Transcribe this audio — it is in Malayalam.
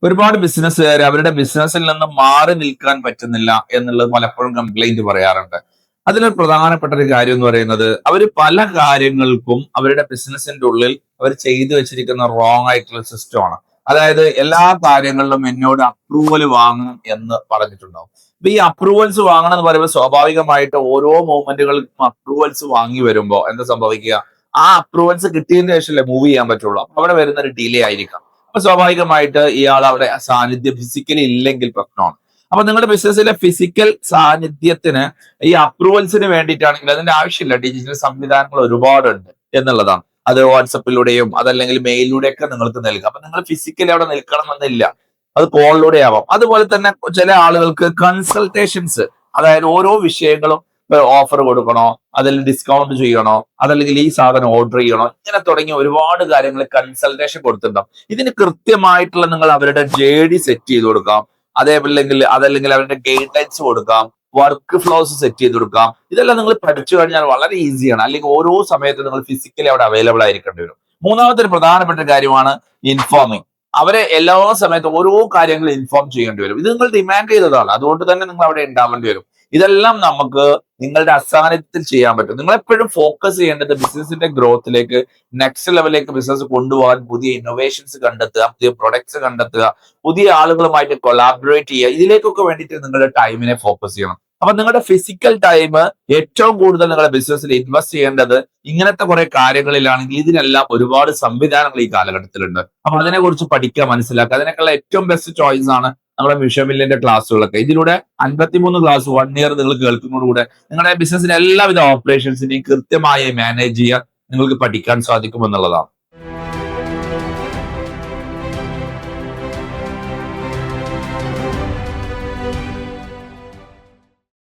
ഒരുപാട് ബിസിനസ്സുകാർ അവരുടെ ബിസിനസ്സിൽ നിന്ന് മാറി നിൽക്കാൻ പറ്റുന്നില്ല എന്നുള്ളത് പലപ്പോഴും കംപ്ലൈന്റ് പറയാറുണ്ട്. അതിലൊരു പ്രധാനപ്പെട്ട ഒരു കാര്യം എന്ന് പറയുന്നത് അവർ പല കാര്യങ്ങൾക്കും അവരുടെ ബിസിനസിന്റെ ഉള്ളിൽ അവർ ചെയ്തു വെച്ചിരിക്കുന്ന റോങ് ആയിട്ടുള്ള സിസ്റ്റമാണ്. അതായത് എല്ലാ കാര്യങ്ങളിലും എന്നോട് അപ്രൂവൽ വാങ്ങണം എന്ന് പറഞ്ഞിട്ടുണ്ടാവും. അപ്പൊ ഈ അപ്രൂവൽസ് വാങ്ങണം എന്ന് പറയുമ്പോൾ സ്വാഭാവികമായിട്ട് ഓരോ മൂവ്മെന്റുകൾക്കും അപ്രൂവൽസ് വാങ്ങി വരുമ്പോൾ എന്താ സംഭവിക്കുക? ആ അപ്രൂവൽസ് കിട്ടിയതിന് ശേഷമല്ലേ മൂവ് ചെയ്യാൻ പറ്റുള്ളൂ. അപ്പൊ അവിടെ വരുന്ന ഒരു ഡിലേ ആയിരിക്കാം. അപ്പൊ സ്വാഭാവികമായിട്ട് ഇയാൾ അവിടെ സാന്നിധ്യം ഫിസിക്കലി ഇല്ലെങ്കിൽ പ്രശ്നമാണ്. അപ്പൊ നിങ്ങളുടെ ബിസിനസ്സിലെ ഫിസിക്കൽ സാന്നിധ്യത്തിന് ഈ അപ്രൂവൽസിന് വേണ്ടിയിട്ടാണെങ്കിൽ അതിന്റെ ആവശ്യമില്ല. ഡിജിറ്റൽ സംവിധാനങ്ങൾ ഒരുപാടുണ്ട് എന്നുള്ളതാണ്. അത് വാട്സപ്പിലൂടെയും അതല്ലെങ്കിൽ മെയിലിലൂടെയൊക്കെ നിങ്ങൾക്ക് നൽകാം. അപ്പൊ നിങ്ങൾ ഫിസിക്കലി അവിടെ നിൽക്കണമെന്നില്ല. അത് കോളിലൂടെ ആവാം. അതുപോലെ തന്നെ ചില ആളുകൾക്ക് കൺസൾട്ടേഷൻസ്, അതായത് ഓരോ വിഷയങ്ങളും ഓഫർ കൊടുക്കണോ, അതിൽ ഡിസ്കൗണ്ട് ചെയ്യണോ, അതല്ലെങ്കിൽ ഈ സാധനം ഓർഡർ ചെയ്യണോ, ഇങ്ങനെ തുടങ്ങിയ ഒരുപാട് കാര്യങ്ങൾ കൺസൾട്ടേഷൻ കൊടുത്തിട്ടുണ്ടാവും. ഇതിന് കൃത്യമായിട്ടുള്ള നിങ്ങൾ അവരുടെ JD സെറ്റ് ചെയ്ത് കൊടുക്കാം. അതല്ലെങ്കിൽ അവരുടെ ഗൈഡ് ലൈൻസ് കൊടുക്കാം, വർക്ക് ഫ്ലോസ് സെറ്റ് ചെയ്ത് കൊടുക്കാം. ഇതെല്ലാം നിങ്ങൾ പഠിച്ചു കഴിഞ്ഞാൽ വളരെ ഈസിയാണ്. അല്ലെങ്കിൽ ഓരോ സമയത്തും നിങ്ങൾ ഫിസിക്കലി അവിടെ അവൈലബിൾ ആയിരിക്കേണ്ടി വരും. മൂന്നാമത്തെ ഒരു പ്രധാനപ്പെട്ട കാര്യമാണ് ഇൻഫോമിങ്. അവരെ എല്ലാ സമയത്തും ഓരോ കാര്യങ്ങൾ ഇൻഫോം ചെയ്യേണ്ടി വരും. ഇത് നിങ്ങൾ ഡിമാൻഡ് ചെയ്തതാണ്, അതുകൊണ്ട് തന്നെ നിങ്ങൾ അവിടെ ഉണ്ടാവേണ്ടി വരും. ഇതെല്ലാം നമുക്ക് നിങ്ങളുടെ അസാന്നിധ്യത്തിൽ ചെയ്യാൻ പറ്റും. നിങ്ങൾ എപ്പോഴും ഫോക്കസ് ചെയ്യേണ്ടത് ബിസിനസിന്റെ ഗ്രോത്തിലേക്ക്, നെക്സ്റ്റ് ലെവലിലേക്ക് ബിസിനസ് കൊണ്ടുപോകാൻ പുതിയ ഇന്നോവേഷൻസ് കണ്ടെത്തുക, പുതിയ പ്രൊഡക്ട്സ് കണ്ടെത്തുക, പുതിയ ആളുകളുമായിട്ട് കൊളാബറേറ്റ് ചെയ്യുക. ഇതിലേക്കൊക്കെ വേണ്ടിയിട്ട് നിങ്ങളുടെ ടൈമിനെ ഫോക്കസ് ചെയ്യണം. അപ്പൊ നിങ്ങളുടെ ഫിസിക്കൽ ടൈം ഏറ്റവും കൂടുതൽ നിങ്ങളുടെ ബിസിനസ്സിൽ ഇൻവെസ്റ്റ് ചെയ്യേണ്ടത് ഇങ്ങനത്തെ കുറെ കാര്യങ്ങളിലാണെങ്കിൽ ഇതിനെല്ലാം ഒരുപാട് സംവിധാനങ്ങൾ ഈ കാലഘട്ടത്തിലുണ്ട്. അപ്പൊ അതിനെ കുറിച്ച് പഠിക്കുക, മനസ്സിലാക്കുക. അതിനൊക്കെയുള്ള ഏറ്റവും ബെസ്റ്റ് ചോയ്സ് ആണ് നമ്മുടെ മിഷമില്ലിന്റെ ക്ലാസ്സുകളൊക്കെ. ഇതിലൂടെ 53 ക്ലാസ് 1 ഇയർ നിങ്ങൾ കേൾക്കുന്നതോടുകൂടെ നിങ്ങളുടെ ബിസിനസിന്റെ എല്ലാവിധ ഓപ്പറേഷൻസിനെയും കൃത്യമായി മാനേജ് ചെയ്യാൻ നിങ്ങൾക്ക് പഠിക്കാൻ സാധിക്കും എന്നുള്ളതാണ്.